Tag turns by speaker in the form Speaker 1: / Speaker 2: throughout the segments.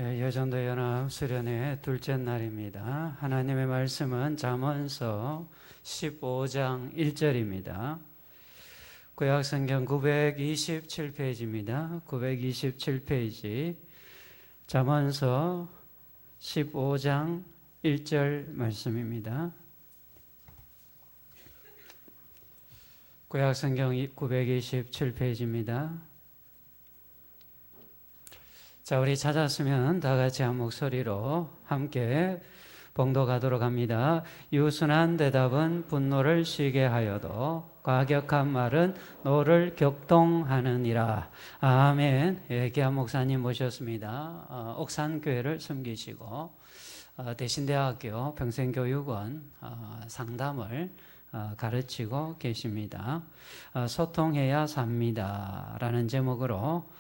Speaker 1: 여전도 연합 수련회 둘째 날입니다. 하나님의 말씀은 잠언서 15장 1절입니다. 구약성경 927페이지입니다. 927페이지 잠언서 15장 1절 말씀입니다. 구약성경 927페이지입니다. 자, 우리 찾았으면 다 같이 한 목소리로 함께 봉독하도록 합니다. 유순한 대답은 분노를 쉬게 하여도 과격한 말은 노를 격동하느니라. 아멘. 귀한 목사님 모셨습니다. 옥산교회를 섬기시고 대신대학교 평생교육원 상담을 가르치고 계십니다. 소통해야 삽니다 라는 제목으로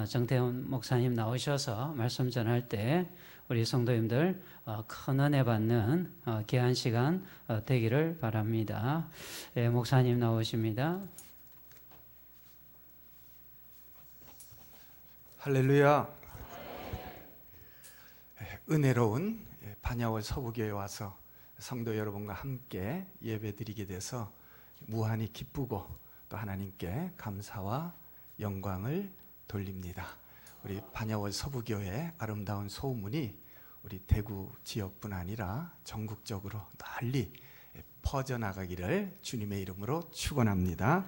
Speaker 1: 정태훈 목사님 나오셔서 말씀 전할 때 우리 성도님들 큰 은혜 받는 귀한 시간 되기를 바랍니다. 목사님 나오십니다.
Speaker 2: 할렐루야. 은혜로운 반야월 서부교회에 와서 성도 여러분과 함께 예배드리게 돼서 무한히 기쁘고 또 하나님께 감사와 영광을 돌립니다. 우리 반야월 서부교회 아름다운 소문이 우리 대구 지역뿐 아니라 전국적으로 널리 퍼져나가기를 주님의 이름으로 축원합니다.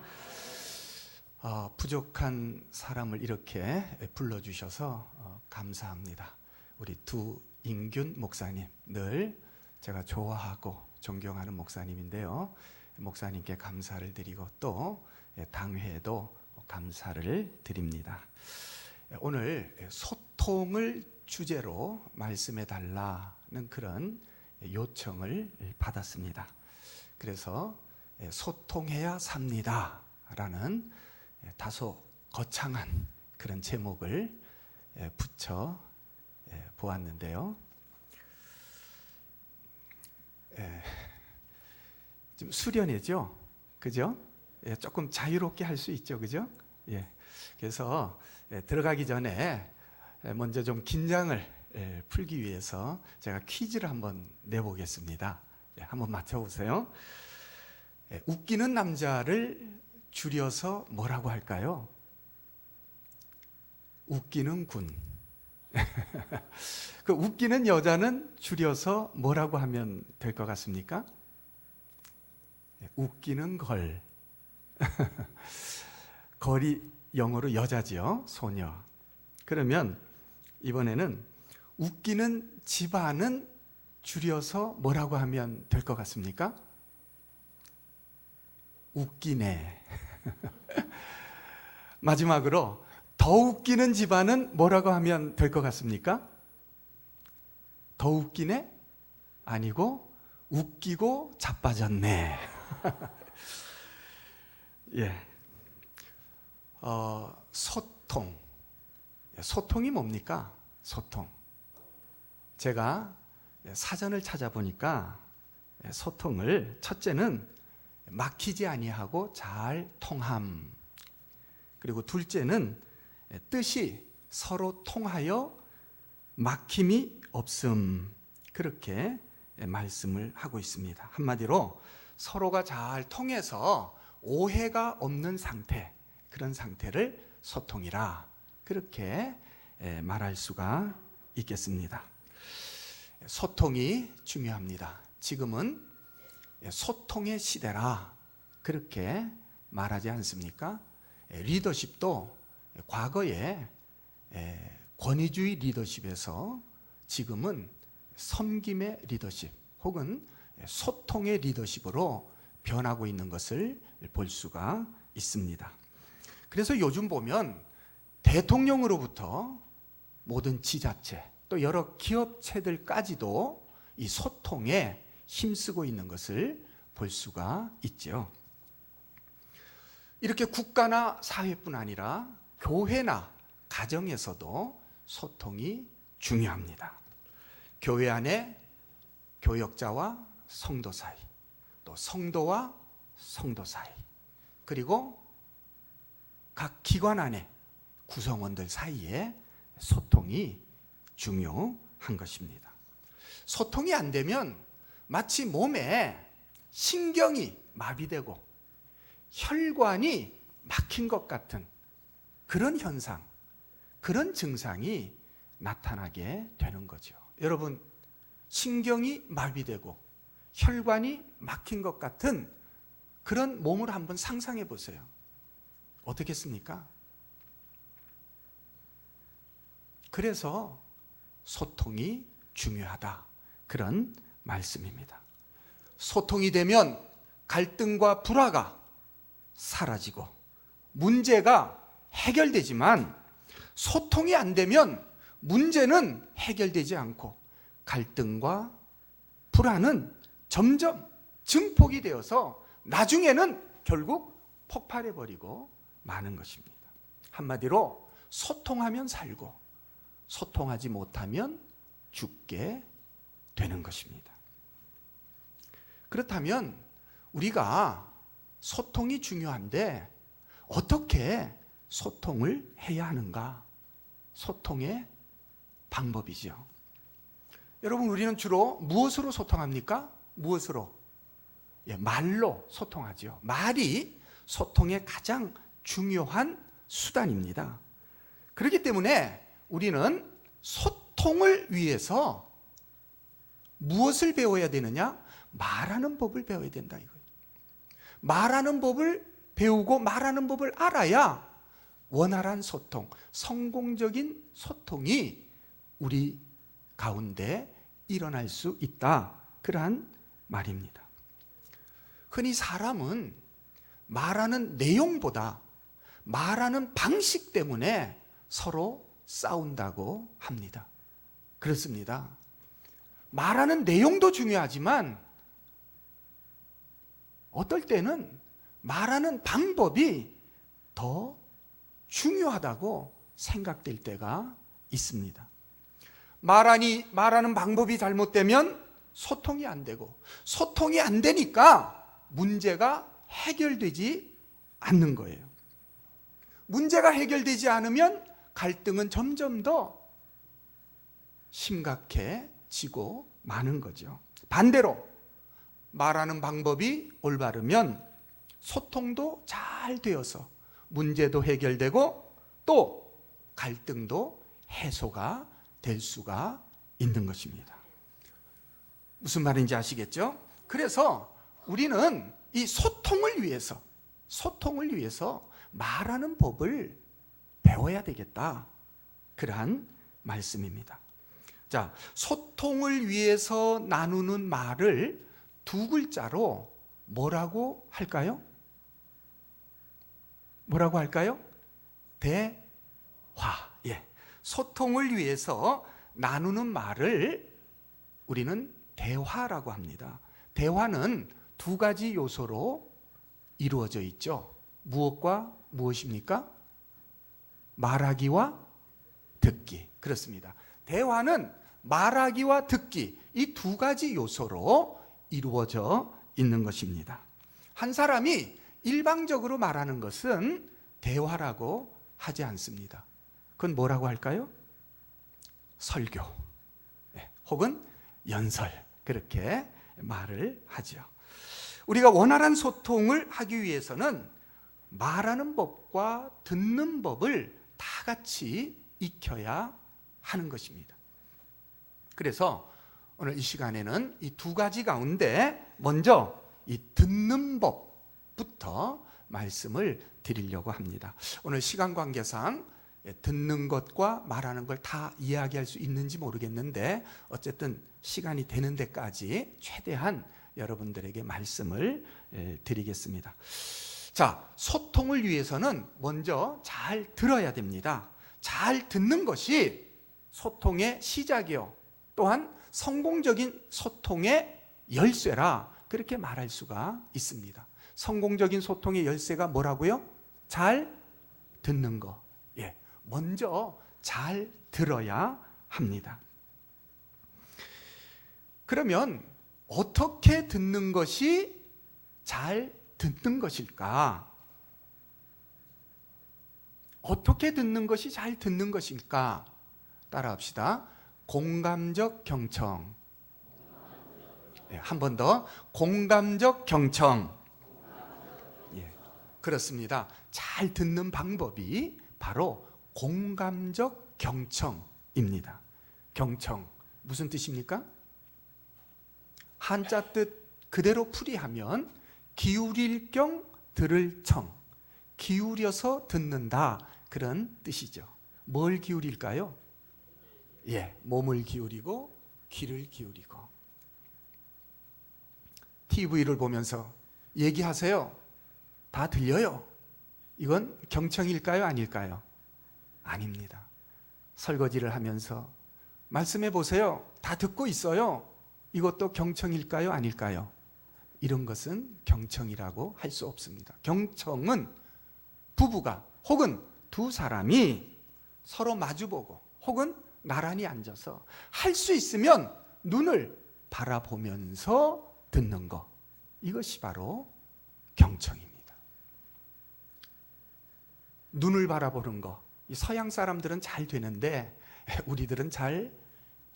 Speaker 2: 부족한 사람을 이렇게 불러주셔서 감사합니다. 우리 두인균 목사님, 늘 제가 좋아하고 존경하는 목사님인데요. 목사님께 감사를 드리고 또 당회에도 감사를 드립니다. 오늘 소통을 주제로 말씀해 달라는 그런 요청을 받았습니다. 그래서 소통해야 삽니다 라는 다소 거창한 그런 제목을 붙여 보았는데요. 지금 수련회죠, 그죠? 조금 자유롭게 할 수 있죠, 그죠? 그래서 들어가기 전에 먼저 좀 긴장을 풀기 위해서 제가 퀴즈를 한번 내보겠습니다. 한번 맞춰보세요. 웃기는 남자를 줄여서 뭐라고 할까요? 웃기는 군. 그 웃기는 여자는 줄여서 뭐라고 하면 될 것 같습니까? 웃기는 걸. 걸이 영어로 여자지요, 소녀. 그러면 이번에는 웃기는 집안은 줄여서 뭐라고 하면 될 것 같습니까? 웃기네. 마지막으로 더 웃기는 집안은 뭐라고 하면 될 것 같습니까? 더 웃기네? 아니고 웃기고 자빠졌네. 소통. 소통이 뭡니까? 소통. 제가 사전을 찾아보니까 소통을 첫째는 막히지 아니하고 잘 통함. 그리고 둘째는 뜻이 서로 통하여 막힘이 없음. 그렇게 말씀을 하고 있습니다. 한마디로 서로가 잘 통해서 오해가 없는 상태, 그런 상태를 소통이라 그렇게 말할 수가 있겠습니다. 소통이 중요합니다. 지금은 소통의 시대라 그렇게 말하지 않습니까? 리더십도 과거에 권위주의 리더십에서 지금은 섬김의 리더십 혹은 소통의 리더십으로 변하고 있는 것을 볼 수가 있습니다. 그래서 요즘 보면 대통령으로부터 모든 지자체 또 여러 기업체들까지도 이 소통에 힘쓰고 있는 것을 볼 수가 있죠. 이렇게 국가나 사회뿐 아니라 교회나 가정에서도 소통이 중요합니다. 교회 안에 교역자와 성도 사이, 또 성도와 성도 사이, 그리고 각 기관 안에 구성원들 사이에 소통이 중요한 것입니다. 소통이 안 되면 마치 몸에 신경이 마비되고 혈관이 막힌 것 같은 그런 현상, 그런 증상이 나타나게 되는 거죠. 여러분, 신경이 마비되고 혈관이 막힌 것 같은 그런 몸을 한번 상상해 보세요. 어떻겠습니까? 그래서 소통이 중요하다, 그런 말씀입니다. 소통이 되면 갈등과 불화가 사라지고 문제가 해결되지만, 소통이 안 되면 문제는 해결되지 않고 갈등과 불화는 점점 증폭이 되어서 나중에는 결국 폭발해버리고 마는 것입니다. 한마디로 소통하면 살고 소통하지 못하면 죽게 되는 것입니다. 그렇다면 우리가 소통이 중요한데 어떻게 소통을 해야 하는가? 소통의 방법이죠. 여러분, 우리는 주로 무엇으로 소통합니까? 무엇으로? 말로 소통하죠. 말이 소통의 가장 중요한 수단입니다. 그렇기 때문에 우리는 소통을 위해서 무엇을 배워야 되느냐? 말하는 법을 배워야 된다 이거예요. 말하는 법을 배우고 말하는 법을 알아야 원활한 소통, 성공적인 소통이 우리 가운데 일어날 수 있다, 그러한 말입니다. 흔히 사람은 말하는 내용보다 말하는 방식 때문에 서로 싸운다고 합니다. 그렇습니다. 말하는 내용도 중요하지만 어떨 때는 말하는 방법이 더 중요하다고 생각될 때가 있습니다. 말하는 방법이 잘못되면 소통이 안 되고, 소통이 안 되니까 문제가 해결되지 않는 거예요. 문제가 해결되지 않으면 갈등은 점점 더 심각해지고 마는 거죠. 반대로 말하는 방법이 올바르면 소통도 잘 되어서 문제도 해결되고 또 갈등도 해소가 될 수가 있는 것입니다. 무슨 말인지 아시겠죠? 그래서 우리는 이 소통을 위해서 말하는 법을 배워야 되겠다, 그러한 말씀입니다. 자, 소통을 위해서 나누는 말을 두 글자로 뭐라고 할까요? 뭐라고 할까요? 대화. 소통을 위해서 나누는 말을 우리는 대화라고 합니다. 대화는 두 가지 요소로 이루어져 있죠. 무엇과 무엇입니까? 말하기와 듣기. 그렇습니다. 대화는 말하기와 듣기, 이 두 가지 요소로 이루어져 있는 것입니다. 한 사람이 일방적으로 말하는 것은 대화라고 하지 않습니다. 그건 뭐라고 할까요? 설교, 혹은 연설, 그렇게 말을 하죠. 우리가 원활한 소통을 하기 위해서는 말하는 법과 듣는 법을 다 같이 익혀야 하는 것입니다. 그래서 오늘 이 시간에는 이 두 가지 가운데 먼저 이 듣는 법부터 말씀을 드리려고 합니다. 오늘 시간 관계상 듣는 것과 말하는 걸 다 이야기할 수 있는지 모르겠는데 어쨌든 시간이 되는 데까지 최대한 여러분들에게 말씀을 드리겠습니다. 자, 소통을 위해서는 먼저 잘 들어야 됩니다. 잘 듣는 것이 소통의 시작이요, 또한 성공적인 소통의 열쇠라 그렇게 말할 수가 있습니다. 성공적인 소통의 열쇠가 뭐라고요? 잘 듣는 거. 먼저 잘 들어야 합니다. 그러면 어떻게 듣는 것이 잘 듣는 것일까? 어떻게 듣는 것이 잘 듣는 것일까? 따라합시다. 공감적 경청. 네, 한 번 더. 공감적 경청. 예, 그렇습니다. 잘 듣는 방법이 바로 공감적 경청입니다. 경청 무슨 뜻입니까? 한자 뜻 그대로 풀이하면 기울일 경 들을 청, 기울여서 듣는다, 그런 뜻이죠. 뭘 기울일까요? 예, 몸을 기울이고 귀를 기울이고. TV를 보면서 얘기하세요. 다 들려요. 이건 경청일까요? 아닐까요? 아닙니다. 설거지를 하면서 말씀해 보세요. 다 듣고 있어요. 이것도 경청일까요? 아닐까요? 이런 것은 경청이라고 할 수 없습니다. 경청은 부부가 혹은 두 사람이 서로 마주보고 혹은 나란히 앉아서 할 수 있으면 눈을 바라보면서 듣는 것, 이것이 바로 경청입니다. 눈을 바라보는 거, 서양 사람들은 잘 되는데 우리들은 잘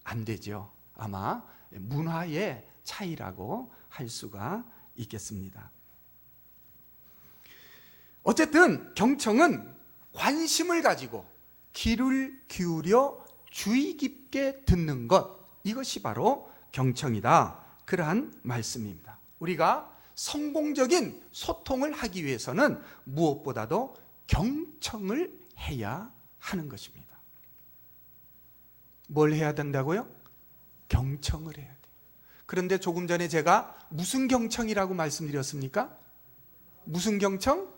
Speaker 2: 안 되죠. 아마 문화의 차이라고 할 수가 있겠습니다. 어쨌든 경청은 관심을 가지고 귀를 기울여 주의 깊게 듣는 것, 이것이 바로 경청이다, 그러한 말씀입니다. 우리가 성공적인 소통을 하기 위해서는 무엇보다도 경청을 해야 하는 것입니다. 뭘 해야 된다고요? 경청을 해야 돼요. 그런데 조금 전에 제가 무슨 경청이라고 말씀드렸습니까? 무슨 경청?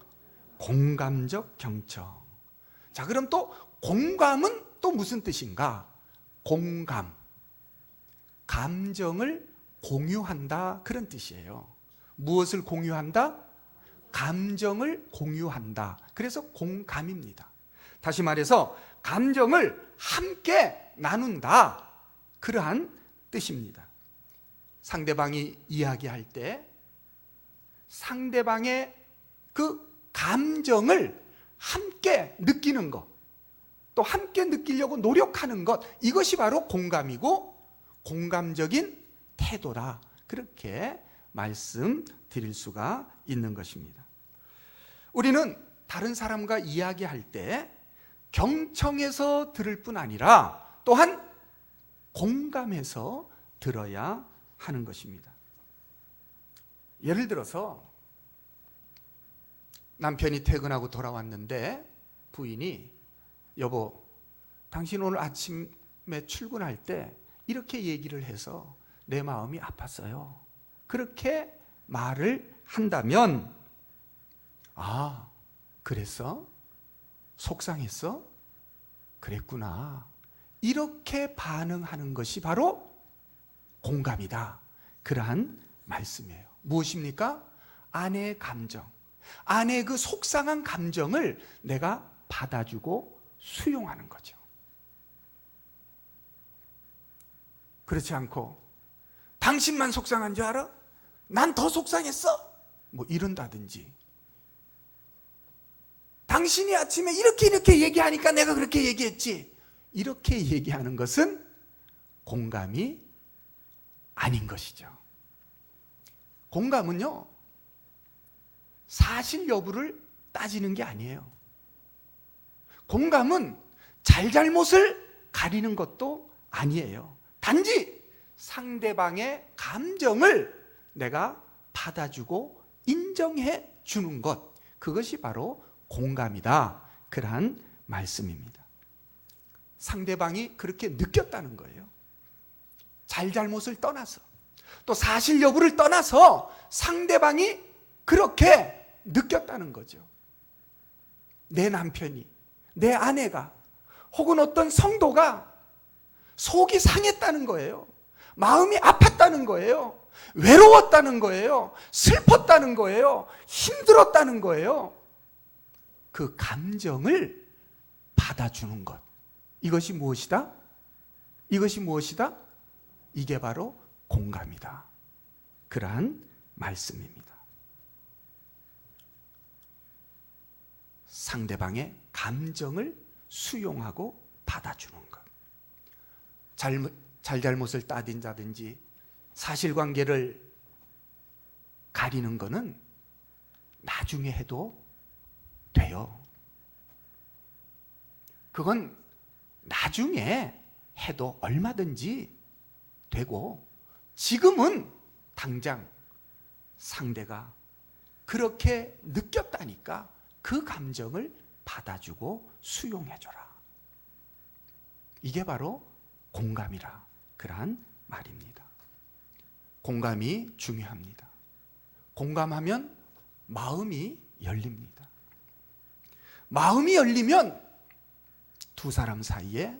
Speaker 2: 공감적 경청. 자, 그럼 또 공감은 또 무슨 뜻인가? 공감, 감정을 공유한다, 그런 뜻이에요. 무엇을 공유한다? 감정을 공유한다. 그래서 공감입니다. 다시 말해서 감정을 함께 나눈다, 그러한 뜻입니다. 상대방이 이야기할 때 상대방의 그 감정을 함께 느끼는 것, 또 함께 느끼려고 노력하는 것, 이것이 바로 공감이고 공감적인 태도다, 그렇게 말씀드릴 수가 있는 것입니다. 우리는 다른 사람과 이야기할 때 경청해서 들을 뿐 아니라 또한 공감해서 들어야 하는 것입니다. 예를 들어서 남편이 퇴근하고 돌아왔는데 부인이, 여보, 당신 오늘 아침에 출근할 때 이렇게 얘기를 해서 내 마음이 아팠어요, 그렇게 말을 한다면, 아, 그랬어? 속상했어? 그랬구나, 이렇게 반응하는 것이 바로 공감이다, 그러한 말씀이에요. 무엇입니까? 아내의 감정, 아내의 그 속상한 감정을 내가 받아주고 수용하는 거죠. 그렇지 않고 당신만 속상한 줄 알아? 난 더 속상했어? 뭐 이런다든지, 당신이 아침에 이렇게 얘기하니까 내가 그렇게 얘기했지, 이렇게 얘기하는 것은 공감이 아닌 것이죠. 공감은요, 사실 여부를 따지는 게 아니에요. 공감은 잘잘못을 가리는 것도 아니에요. 단지 상대방의 감정을 내가 받아주고 인정해 주는 것, 그것이 바로 공감이다, 그러한 말씀입니다. 상대방이 그렇게 느꼈다는 거예요. 잘잘못을 떠나서, 또 사실 여부를 떠나서 상대방이 그렇게 느꼈다는 거죠. 내 남편이, 내 아내가, 혹은 어떤 성도가 속이 상했다는 거예요. 마음이 아팠다는 거예요. 외로웠다는 거예요. 슬펐다는 거예요. 힘들었다는 거예요. 그 감정을 받아주는 것, 이것이 무엇이다? 이것이 무엇이다? 이게 바로 공감이다, 그러한 말씀입니다. 상대방의 감정을 수용하고 받아주는 것. 잘잘못을 따진다든지 사실관계를 가리는 거는 나중에 해도 돼요. 그건 나중에 해도 얼마든지 되고, 지금은 당장 상대가 그렇게 느꼈다니까 그 감정을 받아주고 수용해줘라. 이게 바로 공감이라 그러한 말입니다. 공감이 중요합니다. 공감하면 마음이 열립니다. 마음이 열리면 두 사람 사이에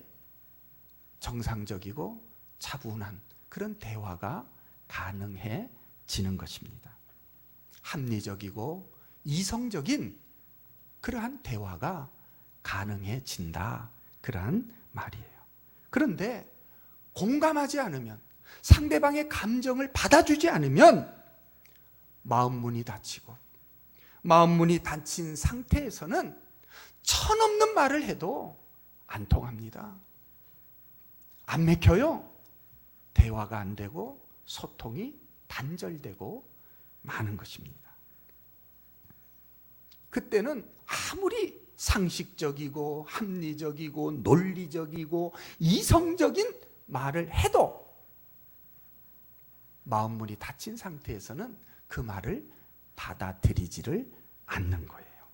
Speaker 2: 정상적이고 차분한 그런 대화가 가능해지는 것입니다. 합리적이고 이성적인 그러한 대화가 가능해진다, 그러한 말이에요. 그런데 공감하지 않으면, 상대방의 감정을 받아주지 않으면 마음 문이 닫히고, 마음 문이 닫힌 상태에서는 천없는 말을 해도 안 통합니다. 안 맥혀요. 대화가 안 되고 소통이 단절되고 마는 것입니다. 그때는 아무리 상식적이고 합리적이고 논리적이고 이성적인 말을 해도 마음 문이 닫힌 상태에서는 그 말을 받아들이지를 않는 거예요.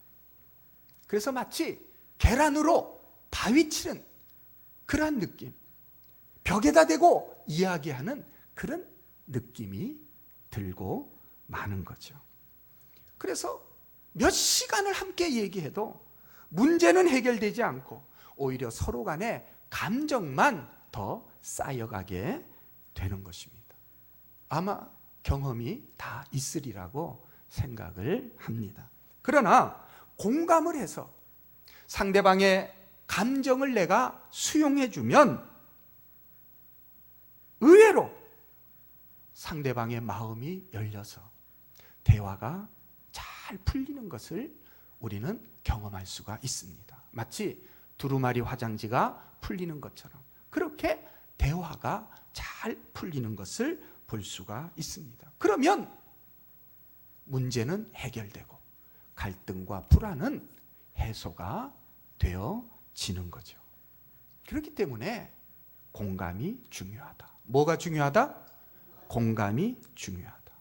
Speaker 2: 그래서 마치 계란으로 바위 치는 그러한 느낌, 벽에다 대고 이야기하는 그런 느낌이 들고 마는 거죠. 그래서 몇 시간을 함께 얘기해도 문제는 해결되지 않고 오히려 서로 간에 감정만 더 쌓여가게 되는 것입니다. 아마 경험이 다 있으리라고 생각을 합니다. 그러나 공감을 해서 상대방의 감정을 내가 수용해주면 의외로 상대방의 마음이 열려서 대화가 잘 풀리는 것을 우리는 경험할 수가 있습니다. 마치 두루마리 화장지가 풀리는 것처럼 그렇게 대화가 잘 풀리는 것을 볼 수가 있습니다. 그러면 문제는 해결되고 갈등과 불안은 해소가 되어지는 거죠. 그렇기 때문에 공감이 중요하다. 뭐가 중요하다? 공감이 중요하다.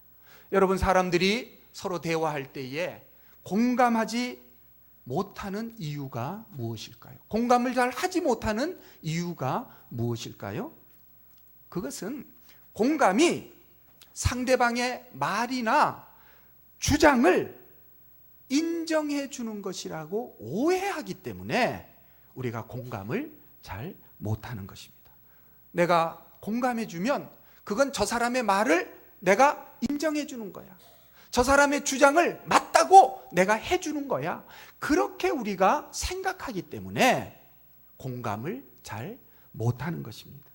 Speaker 2: 여러분, 사람들이 서로 대화할 때에 공감하지 못하는 이유가 무엇일까요? 공감을 잘 하지 못하는 이유가 무엇일까요? 그것은 공감이 상대방의 말이나 주장을 인정해 주는 것이라고 오해하기 때문에 우리가 공감을 잘 못하는 것입니다. 내가 공감해 주면 그건 저 사람의 말을 내가 인정해 주는 거야. 저 사람의 주장을 맞다고 내가 해주는 거야. 그렇게 우리가 생각하기 때문에 공감을 잘 못하는 것입니다.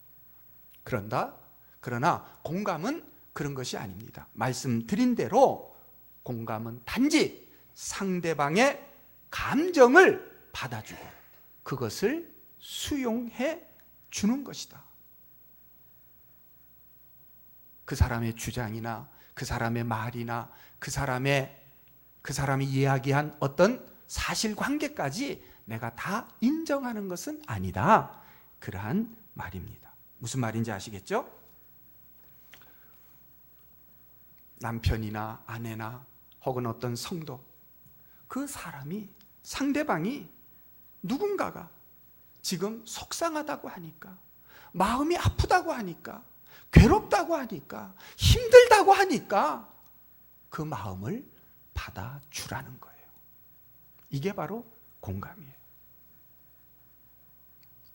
Speaker 2: 그러나 공감은 그런 것이 아닙니다. 말씀드린 대로 공감은 단지 상대방의 감정을 받아주고 그것을 수용해 주는 것이다. 그 사람의 주장이나 그 사람의 말이나 그 사람이 이야기한 어떤 사실관계까지 내가 다 인정하는 것은 아니다. 그러한 말입니다. 무슨 말인지 아시겠죠? 남편이나 아내나 혹은 어떤 성도, 그 사람이, 상대방이 누군가가 지금 속상하다고 하니까, 마음이 아프다고 하니까, 괴롭다고 하니까, 힘들다고 하니까 그 마음을 받아주라는 거예요. 이게 바로 공감이에요.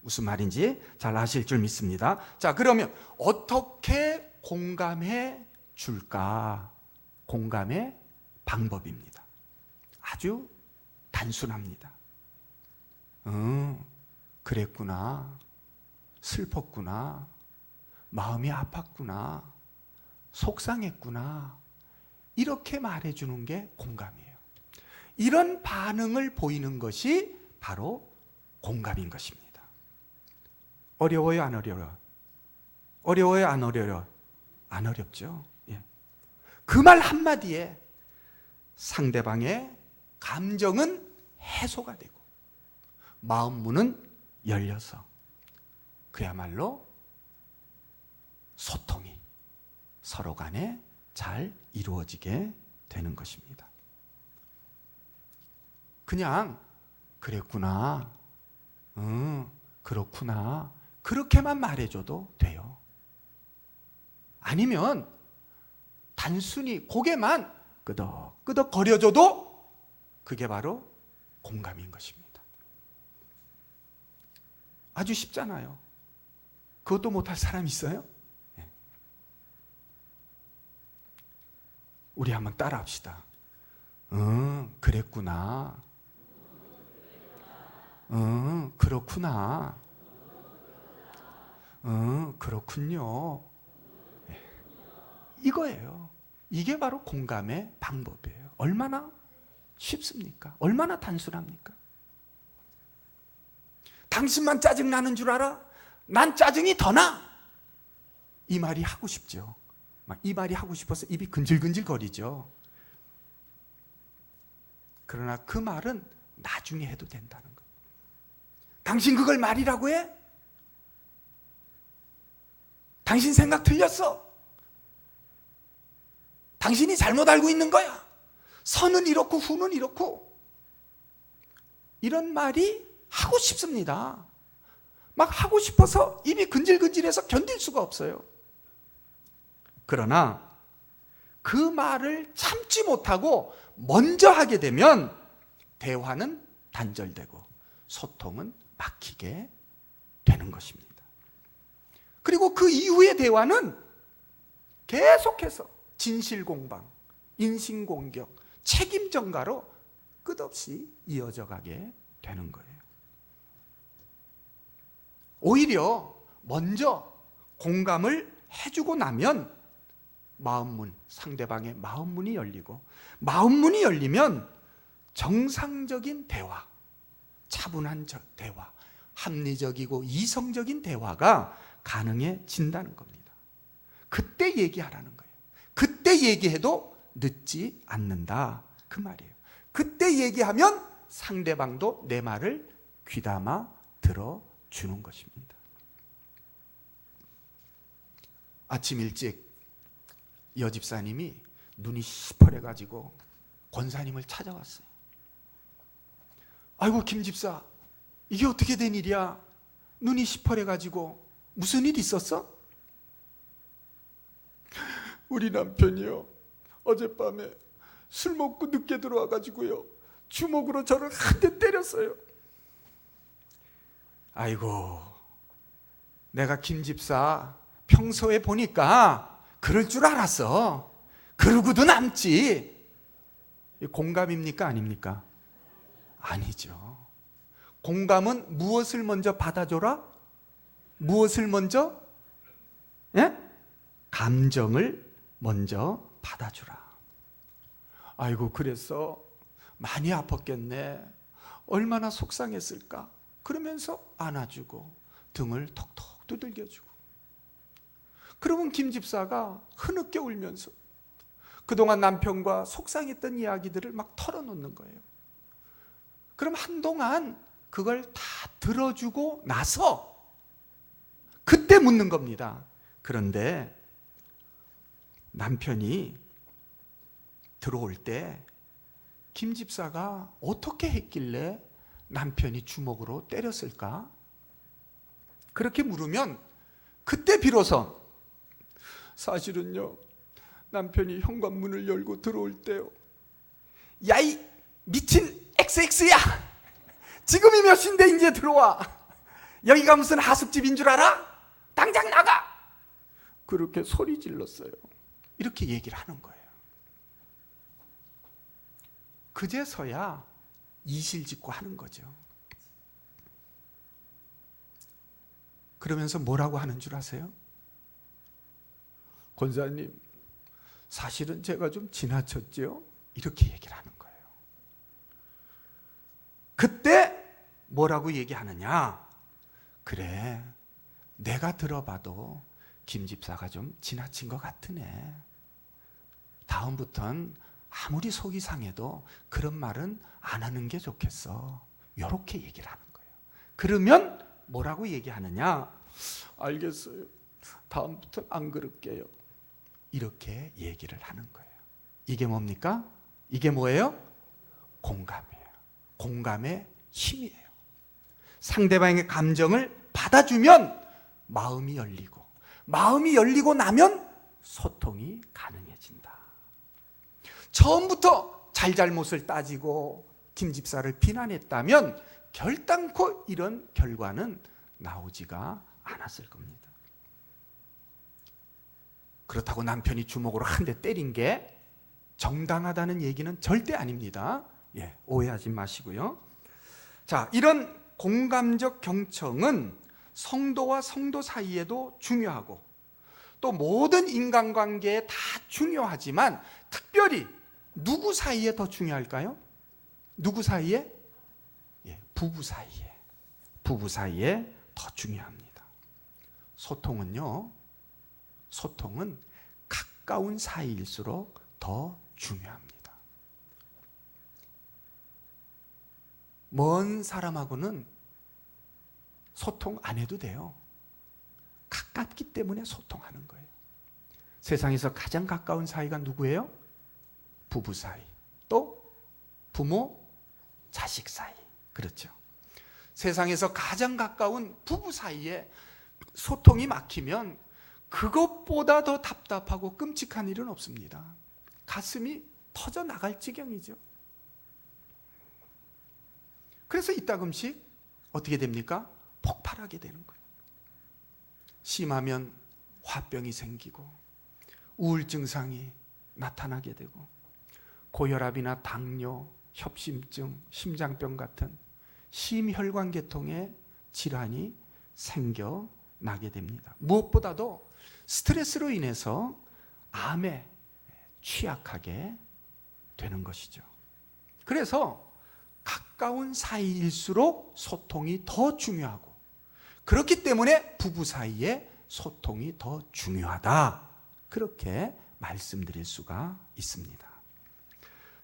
Speaker 2: 무슨 말인지 잘 아실 줄 믿습니다. 자, 그러면 어떻게 공감해 줄까? 공감의 방법입니다. 아주 단순합니다. 그랬구나. 슬펐구나. 마음이 아팠구나. 속상했구나. 이렇게 말해주는 게 공감이에요. 이런 반응을 보이는 것이 바로 공감인 것입니다. 어려워요, 안 어려워요? 어려워요? 안 어려워요? 안 어렵죠. 예. 그 말 한마디에 상대방의 감정은 해소가 되고 마음 문은 열려서 그야말로 소통이 서로 간에 잘 이루어지게 되는 것입니다. 그냥 그랬구나, 그렇구나, 그렇게만 말해줘도 돼요. 아니면 단순히 고개만 끄덕끄덕 거려줘도 그게 바로 공감인 것입니다. 아주 쉽잖아요. 그것도 못할 사람 있어요? 네. 우리 한번 따라합시다. 그랬구나. 그렇구나. 그렇군요. 네. 이거예요. 이게 바로 공감의 방법이에요. 얼마나 쉽습니까? 얼마나 단순합니까? 당신만 짜증나는 줄 알아? 난 짜증이 더 나! 이 말이 하고 싶죠. 이 말이 하고 싶어서 입이 근질근질 거리죠. 그러나 그 말은 나중에 해도 된다는 거. 당신 그걸 말이라고 해? 당신 생각 틀렸어. 당신이 잘못 알고 있는 거야. 선은 이렇고 후는 이렇고. 이런 말이 하고 싶습니다. 막 하고 싶어서 입이 근질근질해서 견딜 수가 없어요. 그러나 그 말을 참지 못하고 먼저 하게 되면 대화는 단절되고 소통은 막히게 되는 것입니다. 그리고 그 이후의 대화는 계속해서 진실공방, 인신공격, 책임전가로 끝없이 이어져 가게 되는 거예요. 오히려 먼저 공감을 해주고 나면 마음문, 상대방의 마음문이 열리고 마음문이 열리면 정상적인 대화, 차분한 대화, 합리적이고 이성적인 대화가 가능해진다는 겁니다. 그때 얘기하라는 거예요. 그때 얘기해도 늦지 않는다 그 말이에요. 그때 얘기하면 상대방도 내 말을 귀담아 들어주는 것입니다. 아침 일찍 여집사님이 눈이 시퍼래가지고 권사님을 찾아왔어요. 아이고 김 집사, 이게 어떻게 된 일이야? 눈이 시퍼래가지고 무슨 일 있었어? 우리 남편이요, 어젯밤에 술 먹고 늦게 들어와가지고요, 주먹으로 저를 한 대 때렸어요. 아이고, 내가 김 집사 평소에 보니까 그럴 줄 알았어. 그러고도 남지. 공감입니까? 아닙니까? 아니죠. 공감은 무엇을 먼저 받아줘라? 무엇을 먼저? 예? 감정을 먼저 받아주라. 아이고, 그래서 많이 아팠겠네. 얼마나 속상했을까. 그러면서 안아주고 등을 톡톡 두들겨주고. 그러면 김 집사가 흐느껴 울면서 그동안 남편과 속상했던 이야기들을 막 털어놓는 거예요. 그럼 한동안 그걸 다 들어주고 나서 그때 묻는 겁니다. 그런데 남편이 들어올 때 김 집사가 어떻게 했길래 남편이 주먹으로 때렸을까? 그렇게 물으면 그때 비로소 사실은요, 남편이 현관문을 열고 들어올 때요, 야 이 미친 XX야, 지금이 몇 시인데 이제 들어와, 여기가 무슨 하숙집인 줄 알아? 당장 나가! 그렇게 소리 질렀어요. 이렇게 얘기를 하는 거예요. 그제서야 이실직고 하는 거죠. 그러면서 뭐라고 하는 줄 아세요? 권사님, 사실은 제가 좀 지나쳤죠? 이렇게 얘기를 하는 거예요. 그때 뭐라고 얘기하느냐? 그래, 내가 들어봐도 김 집사가 좀 지나친 것 같으네. 다음부턴 아무리 속이 상해도 그런 말은 안 하는 게 좋겠어. 이렇게 얘기를 하는 거예요. 그러면 뭐라고 얘기하느냐? 알겠어요. 다음부터는 안 그럴게요. 이렇게 얘기를 하는 거예요. 이게 뭡니까? 이게 뭐예요? 공감이에요. 공감의 힘이에요. 상대방의 감정을 받아주면 마음이 열리고, 마음이 열리고 나면 소통이 가능해진다. 처음부터 잘잘못을 따지고 김 집사를 비난했다면 결단코 이런 결과는 나오지가 않았을 겁니다. 그렇다고 남편이 주먹으로 한 대 때린 게 정당하다는 얘기는 절대 아닙니다. 오해하지 마시고요. 자, 이런 공감적 경청은 성도와 성도 사이에도 중요하고 또 모든 인간관계에 다 중요하지만 특별히 누구 사이에 더 중요할까요? 누구 사이에? 부부 사이에. 부부 사이에 더 중요합니다. 소통은 가까운 사이일수록 더 중요합니다. 먼 사람하고는 소통 안 해도 돼요. 가깝기 때문에 소통하는 거예요. 세상에서 가장 가까운 사이가 누구예요? 부부 사이. 또 부모, 자식 사이. 그렇죠. 세상에서 가장 가까운 부부 사이에 소통이 막히면 그것보다 더 답답하고 끔찍한 일은 없습니다. 가슴이 터져 나갈 지경이죠. 그래서 이따금씩 어떻게 됩니까? 폭발하게 되는 거예요. 심하면 화병이 생기고 우울증상이 나타나게 되고 고혈압이나 당뇨, 협심증, 심장병 같은 심혈관계통의 질환이 생겨나게 됩니다. 무엇보다도 스트레스로 인해서 암에 취약하게 되는 것이죠. 그래서 가까운 사이일수록 소통이 더 중요하고 그렇기 때문에 부부 사이에 소통이 더 중요하다. 그렇게 말씀드릴 수가 있습니다.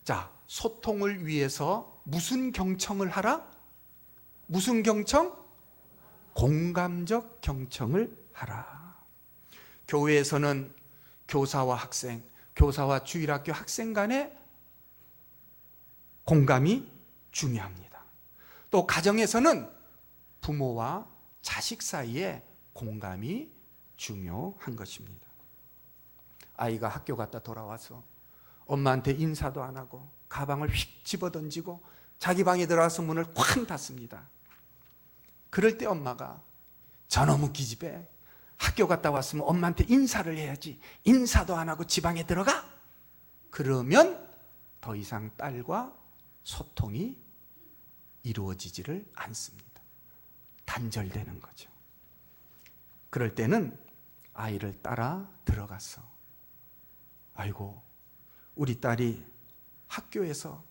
Speaker 2: 자, 소통을 위해서 무슨 경청을 하라? 무슨 경청? 공감적 경청을 하라. 교회에서는 교사와 학생, 교사와 주일학교 학생 간의 공감이 중요합니다. 또 가정에서는 부모와 자식 사이에 공감이 중요한 것입니다. 아이가 학교 갔다 돌아와서 엄마한테 인사도 안 하고 가방을 휙 집어던지고 자기 방에 들어와서 문을 쾅 닫습니다. 그럴 때 엄마가 저놈의 기집애, 학교 갔다 왔으면 엄마한테 인사를 해야지 인사도 안 하고 지방에 들어가? 그러면 더 이상 딸과 소통이 이루어지지를 않습니다. 단절되는 거죠. 그럴 때는 아이를 따라 들어가서 아이고 우리 딸이 학교에서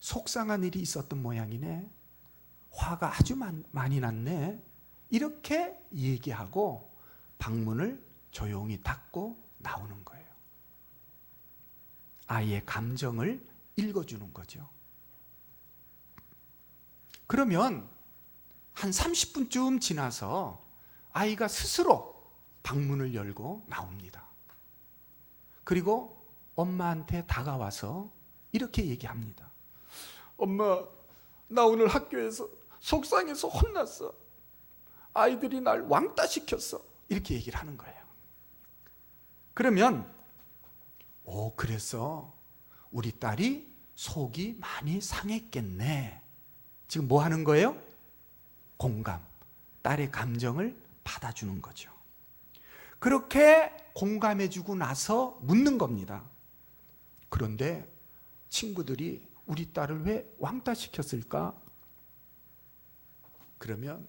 Speaker 2: 속상한 일이 있었던 모양이네. 화가 아주 많이 났네. 이렇게 얘기하고 방문을 조용히 닫고 나오는 거예요. 아이의 감정을 읽어주는 거죠. 그러면 한 30분쯤 지나서 아이가 스스로 방문을 열고 나옵니다. 그리고 엄마한테 다가와서 이렇게 얘기합니다. 엄마, 나 오늘 학교에서 속상해서 혼났어. 아이들이 날 왕따 시켰어. 이렇게 얘기를 하는 거예요. 그러면 그래서 우리 딸이 속이 많이 상했겠네. 지금 뭐 하는 거예요? 공감. 딸의 감정을 받아주는 거죠. 그렇게 공감해주고 나서 묻는 겁니다. 그런데 친구들이 우리 딸을 왜 왕따 시켰을까? 그러면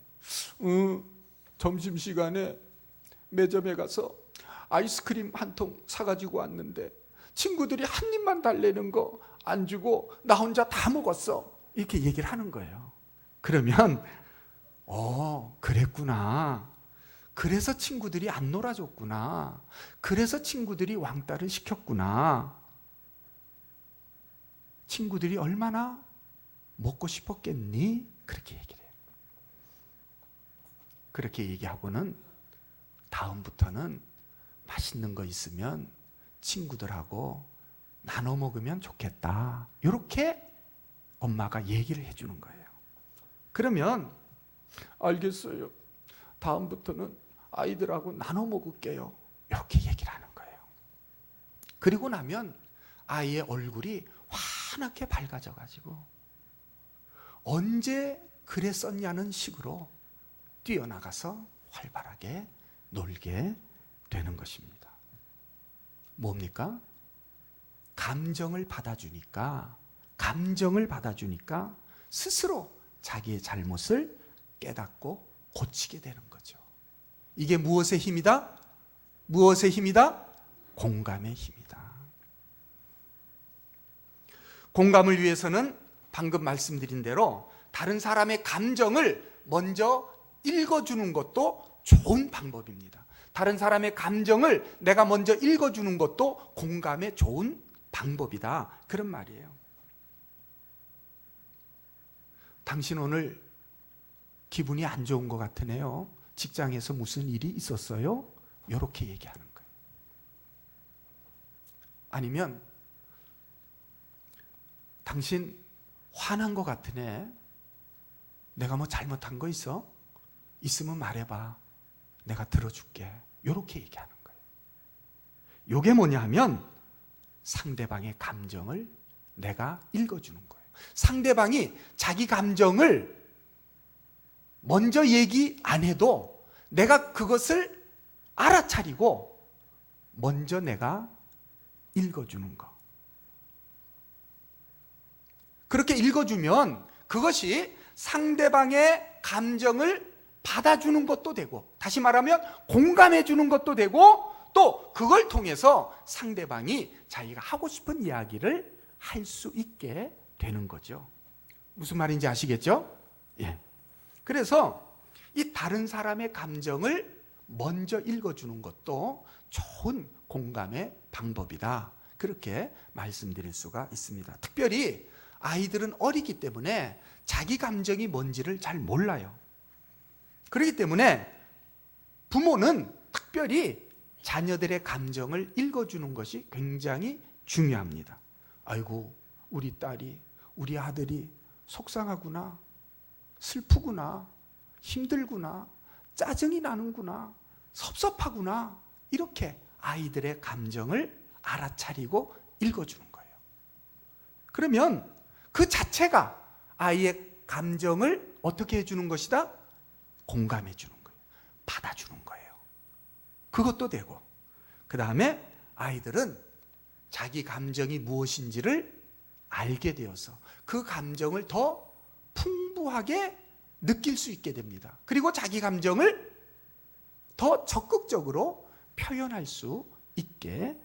Speaker 2: 점심시간에 매점에 가서 아이스크림 한 통 사가지고 왔는데 친구들이 한 입만 달래는 거 안 주고 나 혼자 다 먹었어. 이렇게 얘기를 하는 거예요. 그러면 그랬구나. 그래서 친구들이 안 놀아줬구나. 그래서 친구들이 왕따를 시켰구나. 친구들이 얼마나 먹고 싶었겠니? 그렇게 얘기를 해요. 그렇게 얘기하고는 다음부터는 맛있는 거 있으면 친구들하고 나눠 먹으면 좋겠다. 이렇게 엄마가 얘기를 해주는 거예요. 그러면 알겠어요. 다음부터는 아이들하고 나눠 먹을게요. 이렇게 얘기를 하는 거예요. 그리고 나면 아이의 얼굴이 환하게 밝아져가지고 언제 그랬었냐는 식으로 뛰어나가서 활발하게 놀게 되는 것입니다. 뭡니까? 감정을 받아주니까 스스로 자기의 잘못을 깨닫고 고치게 되는 거죠. 이게 무엇의 힘이다? 무엇의 힘이다? 공감의 힘이다. 공감을 위해서는 방금 말씀드린 대로 다른 사람의 감정을 먼저 읽어주는 것도 좋은 방법입니다. 다른 사람의 감정을 내가 먼저 읽어주는 것도 공감의 좋은 방법이다. 그런 말이에요. 당신 오늘 기분이 안 좋은 것 같으네요. 직장에서 무슨 일이 있었어요? 이렇게 얘기하는 거예요. 아니면 당신 화난 것 같으네. 내가 뭐 잘못한 거 있어? 있으면 말해봐. 내가 들어줄게. 이렇게 얘기하는 거예요. 이게 뭐냐 하면 상대방의 감정을 내가 읽어주는 거예요. 상대방이 자기 감정을 먼저 얘기 안 해도 내가 그것을 알아차리고 먼저 내가 읽어주는 거. 그렇게 읽어주면 그것이 상대방의 감정을 받아주는 것도 되고, 다시 말하면 공감해주는 것도 되고, 또 그걸 통해서 상대방이 자기가 하고 싶은 이야기를 할 수 있게 되는 거죠. 무슨 말인지 아시겠죠? 예. 그래서 이 다른 사람의 감정을 먼저 읽어주는 것도 좋은 공감의 방법이다. 그렇게 말씀드릴 수가 있습니다. 특별히 아이들은 어리기 때문에 자기 감정이 뭔지를 잘 몰라요. 그렇기 때문에 부모는 특별히 자녀들의 감정을 읽어주는 것이 굉장히 중요합니다. 아이고, 우리 딸이, 우리 아들이 속상하구나, 슬프구나, 힘들구나, 짜증이 나는구나, 섭섭하구나, 이렇게 아이들의 감정을 알아차리고 읽어주는 거예요. 그러면 그 자체가 아이의 감정을 어떻게 해주는 것이다? 공감해 주는 거예요. 받아주는 거예요. 그것도 되고, 그 다음에 아이들은 자기 감정이 무엇인지를 알게 되어서 그 감정을 더 풍부하게 느낄 수 있게 됩니다. 그리고 자기 감정을 더 적극적으로 표현할 수 있게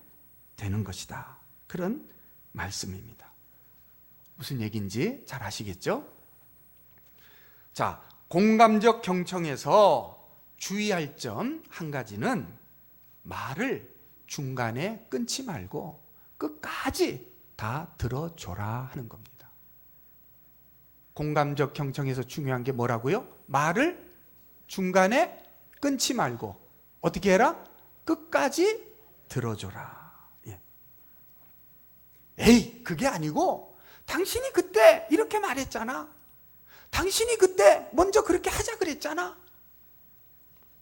Speaker 2: 되는 것이다. 그런 말씀입니다. 무슨 얘기인지 잘 아시겠죠? 자, 공감적 경청에서 주의할 점 한 가지는 말을 중간에 끊지 말고 끝까지 다 들어줘라 하는 겁니다. 공감적 경청에서 중요한 게 뭐라고요? 말을 중간에 끊지 말고 어떻게 해라? 끝까지 들어줘라. 예. 에이, 그게 아니고 당신이 그때 이렇게 말했잖아. 당신이 그때 먼저 그렇게 하자 그랬잖아.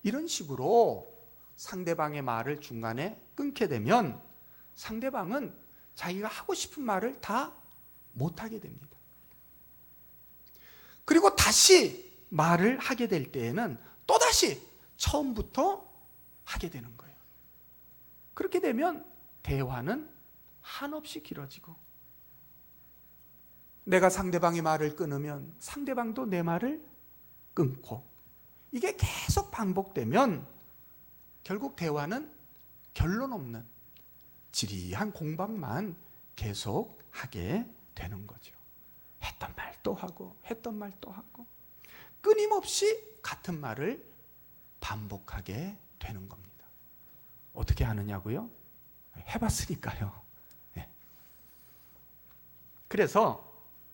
Speaker 2: 이런 식으로 상대방의 말을 중간에 끊게 되면 상대방은 자기가 하고 싶은 말을 다 못하게 됩니다. 그리고 다시 말을 하게 될 때에는 또다시 처음부터 하게 되는 거예요. 그렇게 되면 대화는 한없이 길어지고, 내가 상대방의 말을 끊으면 상대방도 내 말을 끊고, 이게 계속 반복되면 결국 대화는 결론 없는 지리한 공방만 계속 하게 되는 거죠. 했던 말 또 하고 했던 말 또 하고 끊임없이 같은 말을 반복하게 되는 겁니다. 어떻게 하느냐고요? 해봤으니까요. 네. 그래서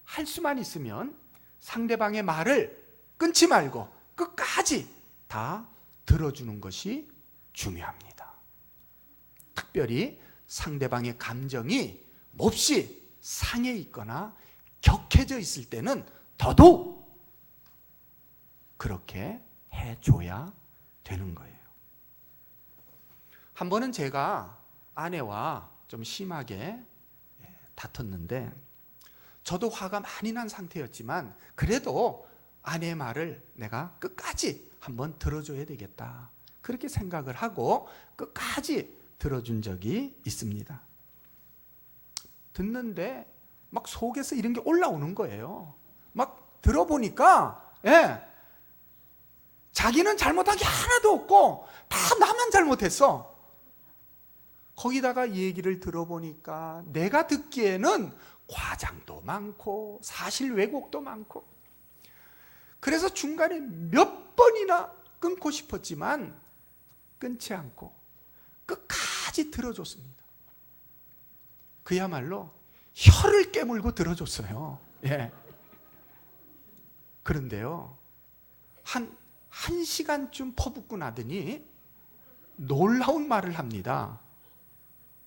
Speaker 2: 할 수만 있으면 상대방의 말을 끊지 말고 끝까지 다 들어주는 것이 중요합니다. 특별히 상대방의 감정이 몹시 상해 있거나 격해져 있을 때는 더더욱 그렇게 해줘야 되는 거예요. 한 번은 제가 아내와 좀 심하게 다퉜는데 저도 화가 많이 난 상태였지만 그래도 아내의 말을 내가 끝까지 한번 들어줘야 되겠다, 그렇게 생각을 하고 끝까지 들어준 적이 있습니다. 듣는데 막 속에서 이런 게 올라오는 거예요. 막 들어보니까 자기는 잘못한 게 하나도 없고 다 나만 잘못했어. 거기다가 이 얘기를 들어보니까 내가 듣기에는 과장도 많고 사실 왜곡도 많고, 그래서 중간에 몇 번이나 끊고 싶었지만 끊지 않고 끝까지 들어줬습니다. 그야말로 혀를 깨물고 들어줬어요. 예. 그런데요, 한 시간쯤 퍼붓고 나더니 놀라운 말을 합니다.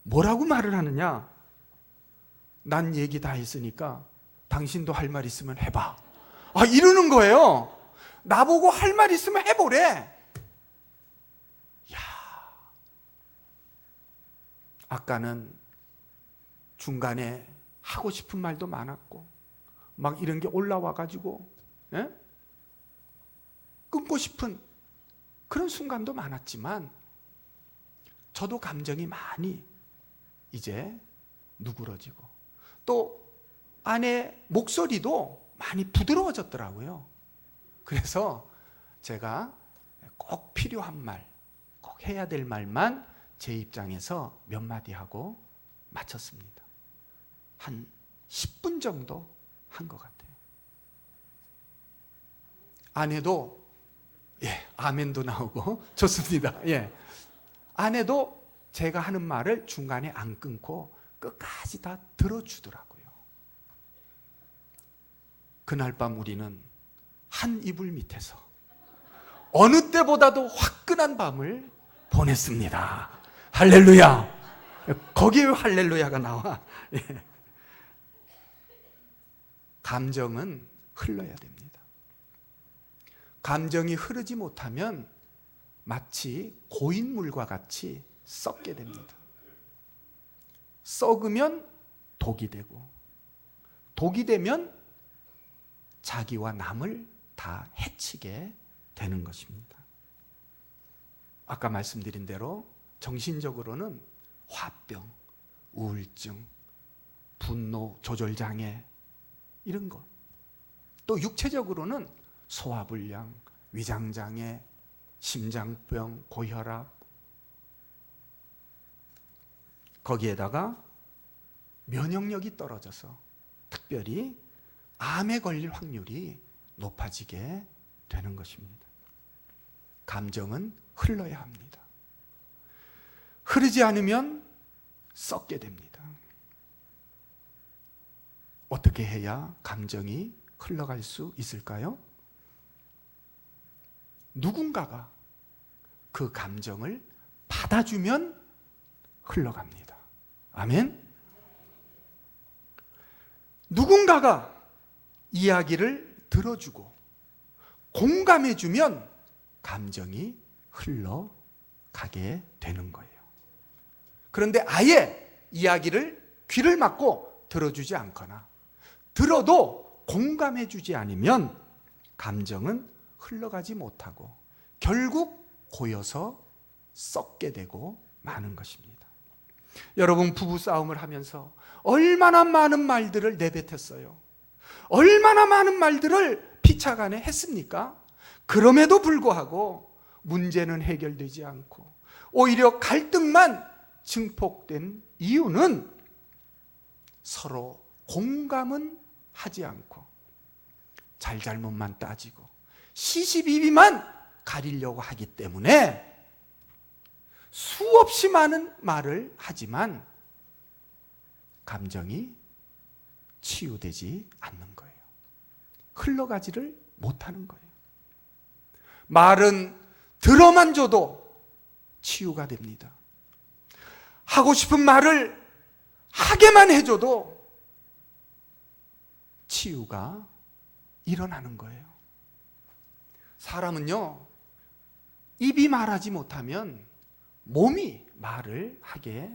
Speaker 2: 뭐라고 말을 하느냐? 난 얘기 다 했으니까 당신도 할 말 있으면 해봐. 이러는 거예요. 나보고 할 말 있으면 해보래. 야, 아까는 중간에 하고 싶은 말도 많았고 막 이런 게 올라와가지고 끊고 싶은 그런 순간도 많았지만 저도 감정이 많이 이제 누그러지고 또 아내 목소리도 많이 부드러워졌더라고요. 그래서 제가 꼭 필요한 말, 꼭 해야 될 말만 제 입장에서 몇 마디 하고 마쳤습니다. 한 10분 정도 한 것 같아요. 아내도 아멘도 나오고 좋습니다. 아내도 제가 하는 말을 중간에 안 끊고 끝까지 다 들어주더라고요. 그날 밤 우리는 한 이불 밑에서 어느 때보다도 화끈한 밤을 보냈습니다. 할렐루야. 거기에 할렐루야가 나와. 감정은 흘러야 됩니다. 감정이 흐르지 못하면 마치 고인물과 같이 썩게 됩니다. 썩으면 독이 되고, 독이 되면 자기와 남을 다 해치게 되는 것입니다. 아까 말씀드린 대로 정신적으로는 화병, 우울증, 분노 조절장애 이런 것, 또 육체적으로는 소화불량, 위장장애, 심장병, 고혈압, 거기에다가 면역력이 떨어져서 특별히 암에 걸릴 확률이 높아지게 되는 것입니다. 감정은 흘러야 합니다. 흐르지 않으면 썩게 됩니다. 어떻게 해야 감정이 흘러갈 수 있을까요? 누군가가 그 감정을 받아주면 흘러갑니다. 아멘? 누군가가 이야기를 들어주고 공감해주면 감정이 흘러가게 되는 거예요. 그런데 아예 이야기를 귀를 막고 들어주지 않거나 들어도 공감해주지 않으면 감정은 흘러가지 못하고 결국 고여서 썩게 되고 마는 것입니다. 여러분, 부부싸움을 하면서 얼마나 많은 말들을 내뱉었어요. 얼마나 많은 말들을 피차간에 했습니까? 그럼에도 불구하고 문제는 해결되지 않고 오히려 갈등만 증폭된 이유는 서로 공감은 하지 않고 잘잘못만 따지고 시시비비만 가리려고 하기 때문에 수없이 많은 말을 하지만 감정이 치유되지 않는 거예요. 흘러가지를 못하는 거예요. 말은 들어만 줘도 치유가 됩니다. 하고 싶은 말을 하게만 해줘도 치유가 일어나는 거예요. 사람은요, 입이 말하지 못하면 몸이 말을 하게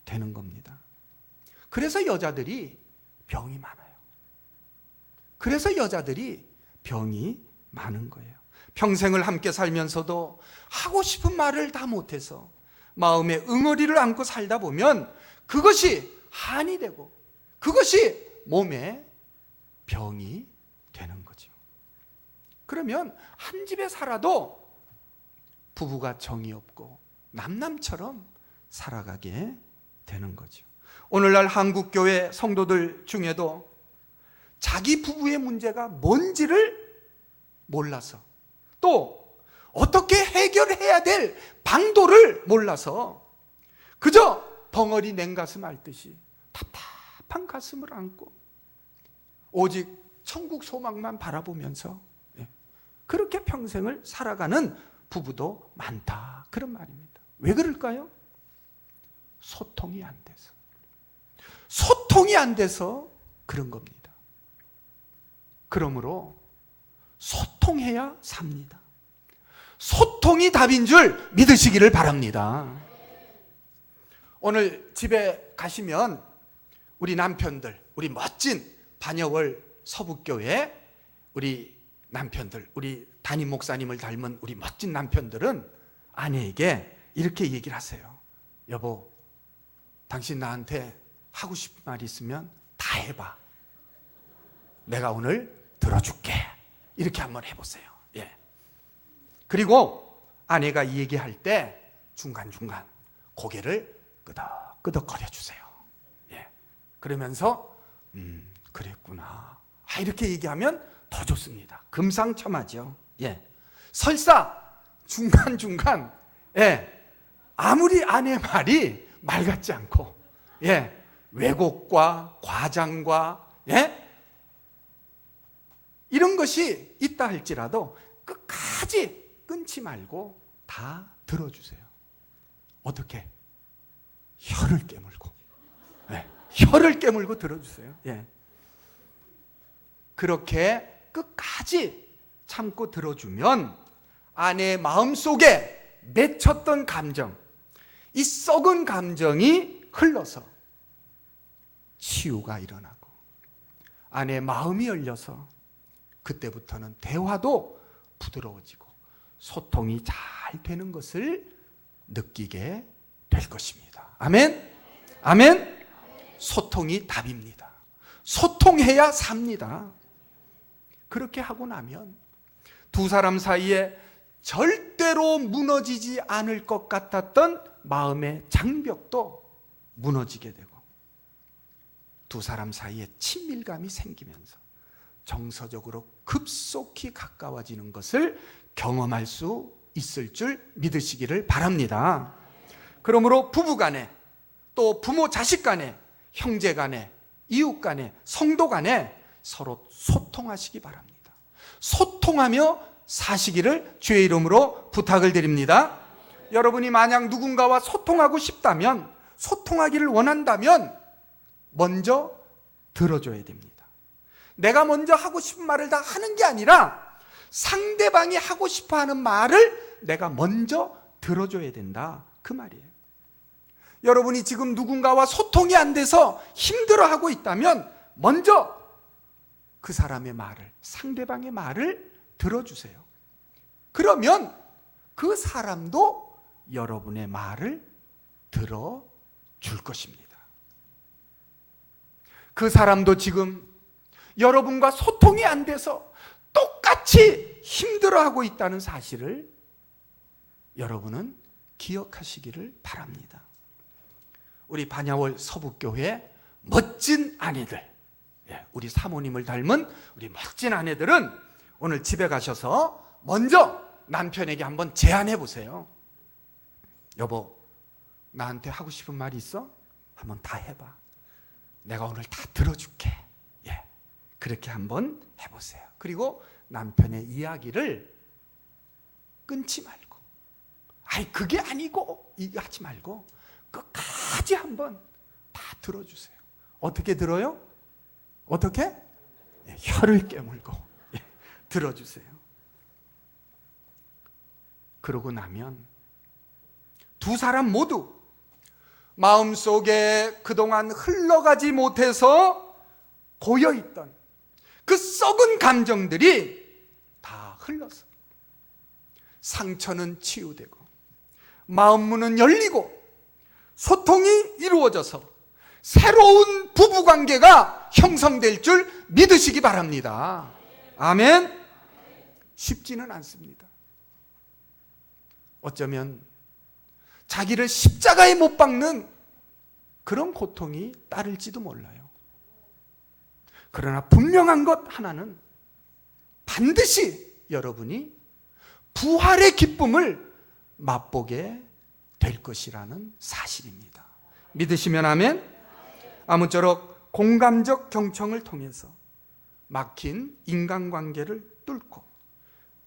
Speaker 2: 되는 겁니다. 그래서 여자들이 병이 많아요. 그래서 여자들이 병이 많은 거예요. 평생을 함께 살면서도 하고 싶은 말을 다 못해서 마음에 응어리를 안고 살다 보면 그것이 한이 되고 그것이 몸에 병이 되는 거죠. 그러면 한 집에 살아도 부부가 정이 없고 남남처럼 살아가게 되는 거죠. 오늘날 한국교회 성도들 중에도 자기 부부의 문제가 뭔지를 몰라서 또 어떻게 해결해야 될 방도를 몰라서 그저 벙어리 냉가슴 앓듯이 답답한 가슴을 안고 오직 천국 소망만 바라보면서 그렇게 평생을 살아가는 부부도 많다, 그런 말입니다. 왜 그럴까요? 소통이 안 돼서. 소통이 안 돼서 그런 겁니다. 그러므로 소통해야 삽니다. 소통이 답인 줄 믿으시기를 바랍니다. 오늘 집에 가시면 우리 남편들, 우리 멋진 반여월 서북교회 우리 남편들, 우리 담임 목사님을 닮은 우리 멋진 남편들은 아내에게 이렇게 얘기를 하세요. 여보, 당신 나한테 하고 싶은 말 있으면 다 해봐. 내가 오늘 들어줄게. 이렇게 한번 해보세요. 예. 그리고 아내가 이 얘기할 때 중간중간 고개를 끄덕끄덕 거려주세요. 예. 그러면서 그랬구나. 이렇게 얘기하면 더 좋습니다. 금상첨화죠. 예. 설사 중간중간 아무리 아내 말이 말 같지 않고 왜곡과 과장과 이런 것이 있다 할지라도 끝까지 끊지 말고 다 들어주세요. 어떻게? 혀를 깨물고 혀를 깨물고 들어주세요. 그렇게 끝까지 참고 들어주면 아내의 마음속에 맺혔던 감정, 이 썩은 감정이 흘러서 치유가 일어나고 아내의 마음이 열려서 그때부터는 대화도 부드러워지고 소통이 잘 되는 것을 느끼게 될 것입니다. 아멘? 아멘? 소통이 답입니다. 소통해야 삽니다. 그렇게 하고 나면 두 사람 사이에 절대로 무너지지 않을 것 같았던 마음의 장벽도 무너지게 되고 두 사람 사이에 친밀감이 생기면서 정서적으로 급속히 가까워지는 것을 경험할 수 있을 줄 믿으시기를 바랍니다. 그러므로 부부 간에 또 부모 자식 간에 형제 간에 이웃 간에 성도 간에 서로 소통하시기 바랍니다. 소통하며 사시기를 주의 이름으로 부탁을 드립니다. 여러분이 만약 누군가와 소통하고 싶다면, 소통하기를 원한다면 먼저 들어줘야 됩니다. 내가 먼저 하고 싶은 말을 다 하는 게 아니라 상대방이 하고 싶어하는 말을 내가 먼저 들어줘야 된다, 그 말이에요. 여러분이 지금 누군가와 소통이 안 돼서 힘들어하고 있다면 먼저 그 사람의 말을, 상대방의 말을 들어주세요. 그러면 그 사람도 여러분의 말을 들어줄 것입니다. 그 사람도 지금 여러분과 소통이 안 돼서 똑같이 힘들어하고 있다는 사실을 여러분은 기억하시기를 바랍니다. 우리 반야월 서북교회 멋진 아내들, 우리 사모님을 닮은 우리 멋진 아내들은 오늘 집에 가셔서 먼저 남편에게 한번 제안해 보세요. 여보, 나한테 하고 싶은 말이 있어? 한번 다 해봐. 내가 오늘 다 들어줄게. 예, 그렇게 한번 해보세요. 그리고 남편의 이야기를 끊지 말고, 아이 그게 아니고 이거 하지 말고 끝까지 한번 다 들어주세요. 어떻게 들어요? 어떻게? 예, 혀를 깨물고 들어주세요. 그러고 나면 두 사람 모두 마음속에 그동안 흘러가지 못해서 고여있던 그 썩은 감정들이 다 흘러서 상처는 치유되고 마음문은 열리고 소통이 이루어져서 새로운 부부관계가 형성될 줄 믿으시기 바랍니다. 아멘. 쉽지는 않습니다. 어쩌면 자기를 십자가에 못 박는 그런 고통이 따를지도 몰라요. 그러나 분명한 것 하나는 반드시 여러분이 부활의 기쁨을 맛보게 될 것이라는 사실입니다. 믿으시면 아멘. 아무쪼록 공감적 경청을 통해서 막힌 인간관계를 뚫고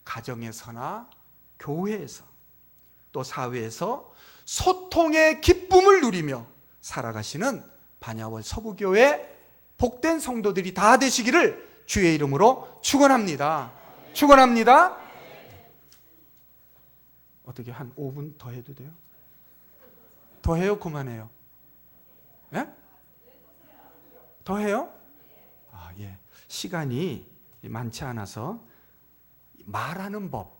Speaker 2: 가정에서나 교회에서 또 사회에서 소통의 기쁨을 누리며 살아가시는 반야월 서부교회 복된 성도들이 다 되시기를 주의 이름으로 축원합니다. 축원합니다. 어떻게 한 5분 더 해도 돼요? 더 해요? 그만해요? 예? 더 해요? 아, 예. 시간이 많지 않아서 말하는 법.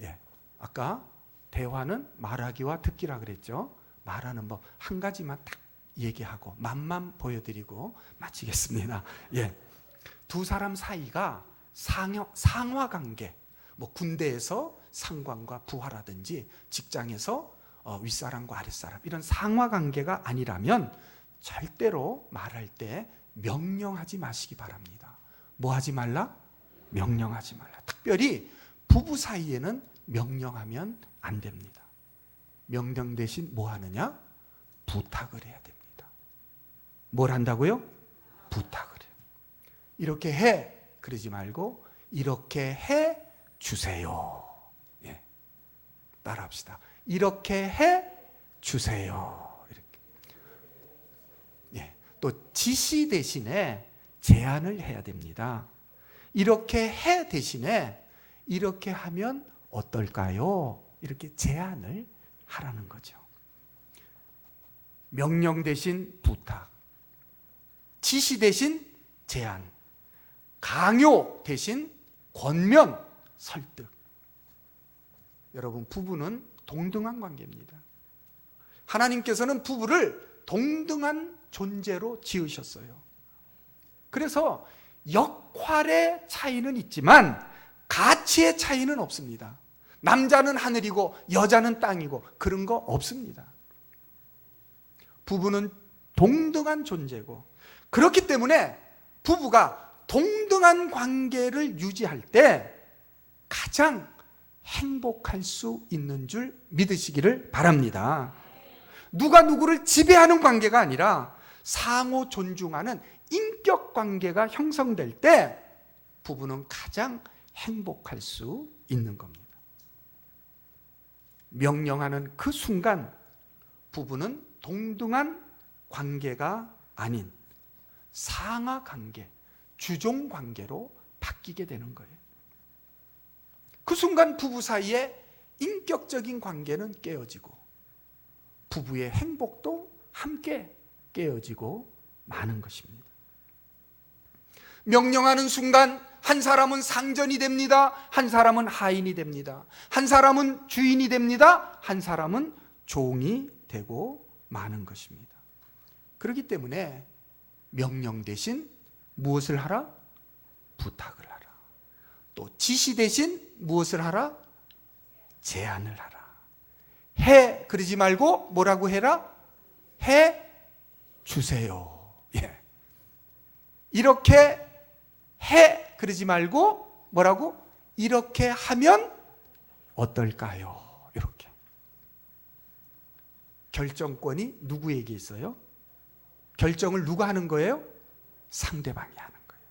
Speaker 2: 예. 아까 대화는 말하기와 듣기라 그랬죠. 말하는 법 한 가지만 딱 얘기하고 맛만 보여드리고 마치겠습니다. 예. 두 사람 사이가 상하관계, 뭐 군대에서 상관과 부하라든지 직장에서 윗사람과 아랫사람 이런 상하관계가 아니라면 절대로 말할 때 명령하지 마시기 바랍니다. 뭐 하지 말라? 명령하지 말라. 특별히 부부 사이에는 명령하면 안 됩니다. 명령 대신 뭐 하느냐? 부탁을 해야 됩니다. 뭘 한다고요? 부탁을 해요. 이렇게 해 그러지 말고 이렇게 해 주세요. 예. 따라합시다. 이렇게 해 주세요. 이렇게. 예. 또 지시 대신에 제안을 해야 됩니다. 이렇게 해 대신에 이렇게 하면 어떨까요? 이렇게 제안을 하라는 거죠. 명령 대신 부탁, 지시 대신 제안, 강요 대신 권면, 설득. 여러분, 부부는 동등한 관계입니다. 하나님께서는 부부를 동등한 존재로 지으셨어요. 그래서 역할의 차이는 있지만 가치의 차이는 없습니다. 남자는 하늘이고 여자는 땅이고 그런 거 없습니다. 부부는 동등한 존재고, 그렇기 때문에 부부가 동등한 관계를 유지할 때 가장 행복할 수 있는 줄 믿으시기를 바랍니다. 누가 누구를 지배하는 관계가 아니라 상호 존중하는 인격 관계가 형성될 때 부부는 가장 행복할 수 있는 겁니다. 명령하는 그 순간 부부는 동등한 관계가 아닌 상하 관계, 주종 관계로 바뀌게 되는 거예요. 그 순간 부부 사이에 인격적인 관계는 깨어지고 부부의 행복도 함께 깨어지고 마는 것입니다. 명령하는 순간 한 사람은 상전이 됩니다. 한 사람은 하인이 됩니다. 한 사람은 주인이 됩니다. 한 사람은 종이 되고 마는 것입니다. 그렇기 때문에 명령 대신 무엇을 하라? 부탁을 하라. 또 지시 대신 무엇을 하라? 제안을 하라. 해 그러지 말고 뭐라고 해라? 해 주세요. 예. 이렇게 해 그러지 말고 뭐라고? 이렇게 하면 어떨까요? 이렇게. 결정권이 누구에게 있어요? 결정을 누가 하는 거예요? 상대방이 하는 거예요.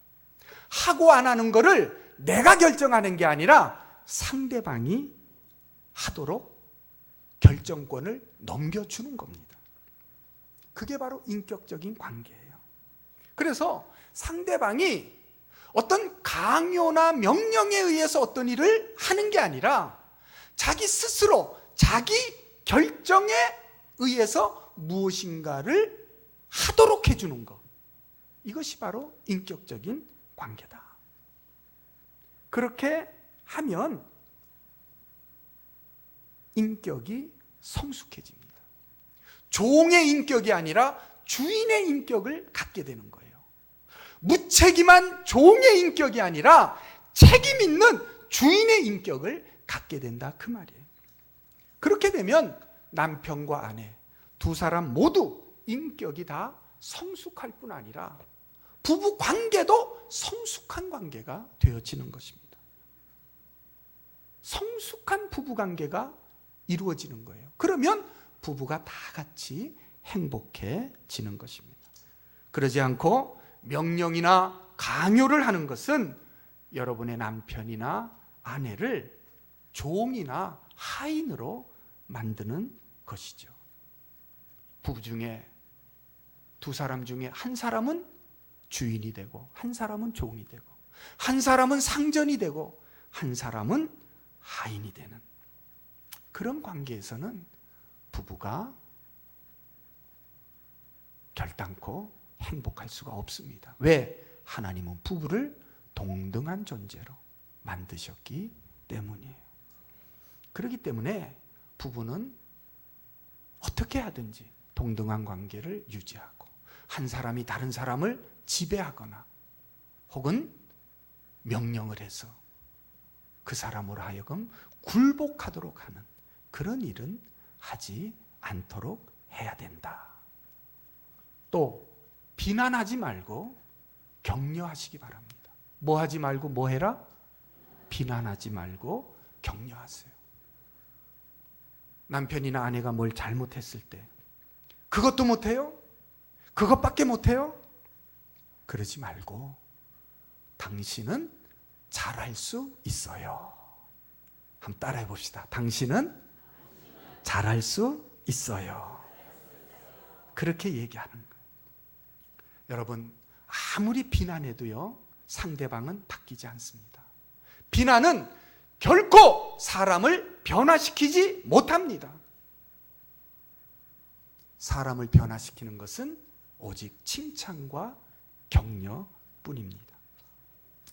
Speaker 2: 하고 안 하는 거를 내가 결정하는 게 아니라 상대방이 하도록 결정권을 넘겨주는 겁니다. 그게 바로 인격적인 관계예요. 그래서 상대방이 어떤 강요나 명령에 의해서 어떤 일을 하는 게 아니라 자기 스스로 자기 결정에 의해서 무엇인가를 하도록 해주는 것. 이것이 바로 인격적인 관계다. 그렇게 하면 인격이 성숙해집니다. 종의 인격이 아니라 주인의 인격을 갖게 되는 거예요. 무책임한 종의 인격이 아니라 책임 있는 주인의 인격을 갖게 된다 그 말이에요. 그렇게 되면 남편과 아내 두 사람 모두 인격이 다 성숙할 뿐 아니라 부부 관계도 성숙한 관계가 되어지는 것입니다. 성숙한 부부 관계가 이루어지는 거예요. 그러면 부부가 다 같이 행복해지는 것입니다. 그러지 않고 명령이나 강요를 하는 것은 여러분의 남편이나 아내를 종이나 하인으로 만드는 것이죠. 부부 중에 두 사람 중에 한 사람은 주인이 되고 한 사람은 종이 되고 한 사람은 상전이 되고 한 사람은 하인이 되는 그런 관계에서는 부부가 결단코 행복할 수가 없습니다. 왜? 하나님은 부부를 동등한 존재로 만드셨기 때문이에요. 그렇기 때문에 부부는 어떻게 하든지 동등한 관계를 유지하고 한 사람이 다른 사람을 지배하거나 혹은 명령을 해서 그 사람으로 하여금 굴복하도록 하는 그런 일은 하지 않도록 해야 된다. 또 비난하지 말고 격려하시기 바랍니다. 뭐 하지 말고 뭐 해라? 비난하지 말고 격려하세요. 남편이나 아내가 뭘 잘못했을 때 그것도 못해요? 그것밖에 못해요? 그러지 말고 당신은 잘할 수 있어요. 한번 따라해 봅시다. 당신은 잘할 수 있어요. 그렇게 얘기하는 거예요. 여러분, 아무리 비난해도요, 상대방은 바뀌지 않습니다. 비난은 결코 사람을 변화시키지 못합니다. 사람을 변화시키는 것은 오직 칭찬과 격려뿐입니다.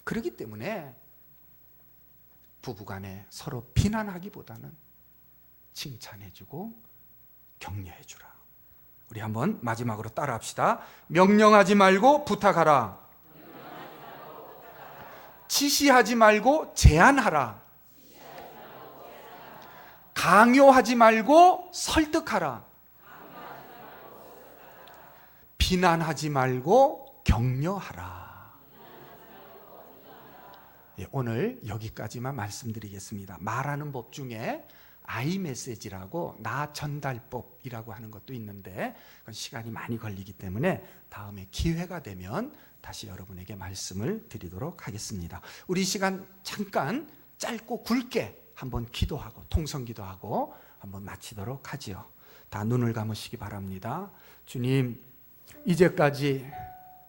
Speaker 2: 그렇기 때문에 부부간에 서로 비난하기보다는 칭찬해주고 격려해주라. 우리 한번 마지막으로 따라합시다. 명령하지 말고 부탁하라. 지시하지 말고 제안하라. 강요하지 말고 설득하라. 비난하지 말고 격려하라. 오늘 여기까지만 말씀드리겠습니다. 말하는 법 중에 아이메시지라고 나 전달법이라고 하는 것도 있는데 그건 시간이 많이 걸리기 때문에 다음에 기회가 되면 다시 여러분에게 말씀을 드리도록 하겠습니다. 우리 시간 잠깐 짧고 굵게 한번 기도하고 통성기도하고 한번 마치도록 하지요. 다 눈을 감으시기 바랍니다. 주님, 이제까지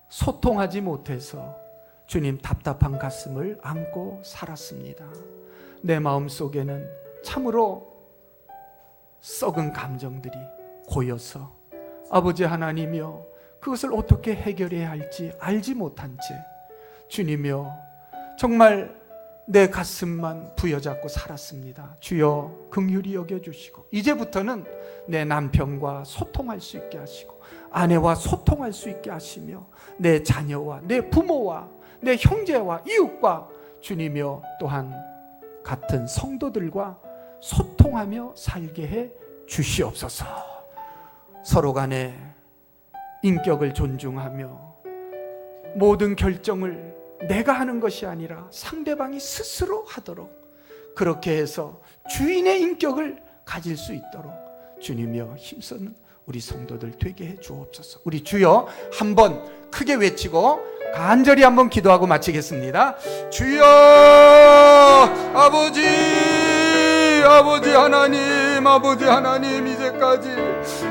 Speaker 2: 소통하지 못해서 주님 답답한 가슴을 안고 살았습니다. 내 마음속에는 참으로 썩은 감정들이 고여서 아버지 하나님이여 그것을 어떻게 해결해야 할지 알지 못한 채 주님이여 정말 내 가슴만 부여잡고 살았습니다. 주여 긍휼히 여겨주시고 이제부터는 내 남편과 소통할 수 있게 하시고 아내와 소통할 수 있게 하시며 내 자녀와 내 부모와 내 형제와 이웃과 주님이여 또한 같은 성도들과 소통하며 살게 해 주시옵소서. 서로 간에 인격을 존중하며 모든 결정을 내가 하는 것이 아니라 상대방이 스스로 하도록 그렇게 해서 주인의 인격을 가질 수 있도록 주님이여 힘쓰는 우리 성도들 되게 해 주옵소서. 우리 주여 한번 크게 외치고 간절히 한번 기도하고 마치겠습니다. 주여 아버지 하나님 이제까지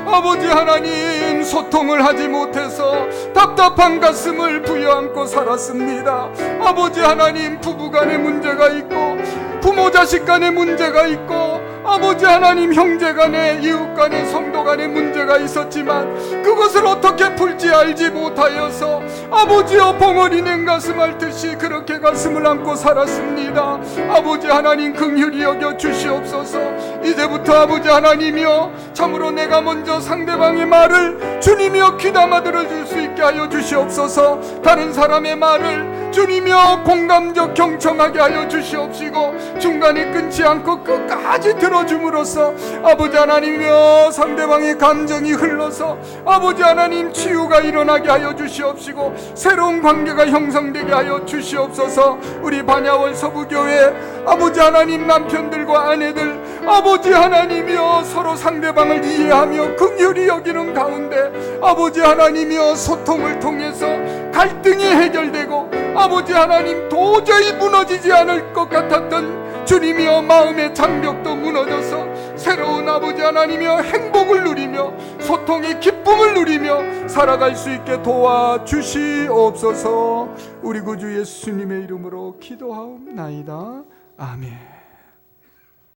Speaker 2: 아버지 하나님 소통을 하지 못해서 답답한 가슴을 부여안고 살았습니다. 아버지 하나님 부부간의 문제가 있고 부모 자식 간의 문제가 있고 아버지 하나님 형제 간의 이웃 간의 성도 간의 문제가 있었지만 그것을 어떻게 풀지 알지 못하여서 아버지여 벙어리 낸 가슴 앓듯이 그렇게 가슴을 안고 살았습니다. 아버지 하나님 긍휼히 여겨 주시옵소서. 이제부터 아버지 하나님이여 참으로 내가 먼저 상대방의 말을 주님이여 귀담아 들어줄 수 있게 하여 주시옵소서. 다른 사람의 말을 주님이여 공감적 경청하게 하여 주시옵시고 중간에 끊지 않고 끝까지 들어줌으로써 아버지 하나님이여 상대방의 감정이 흘러서 아버지 하나님 치유가 일어나게 하여 주시옵시고 새로운 관계가 형성되게 하여 주시옵소서. 우리 반야월 서부교회 아버지 하나님 남편들과 아내들 아버지 하나님이여 서로 상대방을 이해하며 긍휼히 여기는 가운데 아버지 하나님이여 소통을 통해서 갈등이 해결되고 아버지 하나님 도저히 무너지지 않을 것 같았던 주님이여 마음의 장벽도 무너져서 새로운 아버지 하나님이여 행복을 누리며 소통의 기쁨을 누리며 살아갈 수 있게 도와주시옵소서. 우리 구주 예수님의 이름으로 기도하옵나이다. 아멘.